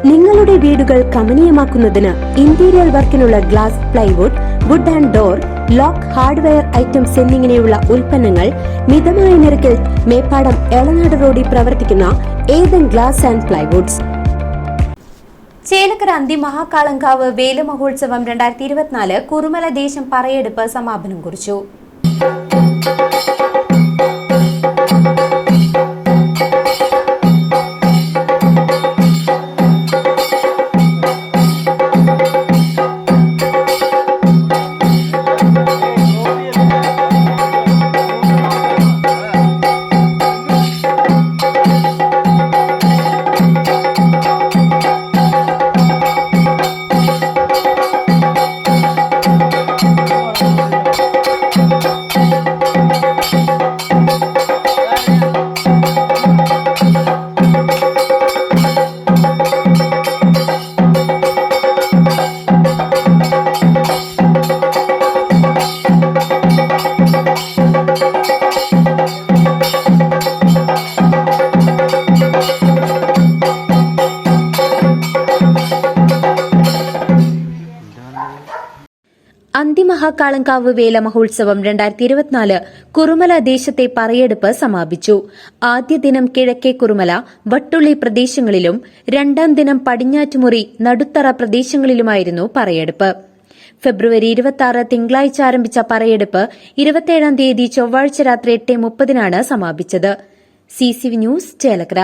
നിങ്ങളുടെ വീടുകൾ കമനീയമാക്കുന്നതിന് ഇന്റീരിയർ വർക്കിനുള്ള glass, plywood, wood and door, lock, hardware items എന്നിങ്ങനെയുള്ള ഉൽപ്പന്നങ്ങൾ മിതമായ നിരക്കിൽ മേപ്പാടം എളനാട് റോഡിൽ പ്രവർത്തിക്കുന്ന Ethan glass and plywoods. Chelakkara Anthimahakalankavu വേലമഹോത്സവം 2024 കുറുമല ദേശം പറയെടുപ്പ് സമാപനം കുറിച്ചു. അന്തിമഹാകാളങ്കാവ് വേല മഹോത്സവം 2024 കുറുമല ദേശത്തെ പറയെടുപ്പ് സമാപിച്ചു. ആദ്യ ദിനം കിഴക്കേ കുറുമല, വട്ടുള്ളി പ്രദേശങ്ങളിലും രണ്ടാം ദിനം പടിഞ്ഞാറ്റുമുറി, നടുത്തറ പ്രദേശങ്ങളിലുമായിരുന്നു പറയെടുപ്പ്. ഫെബ്രുവരി 26 തിങ്കളാഴ്ച ആരംഭിച്ച പറയെടുപ്പ് 27 തീയതി ചൊവ്വാഴ്ച രാത്രി 8:30 സമാപിച്ചത്. CCV news, Chelakkara.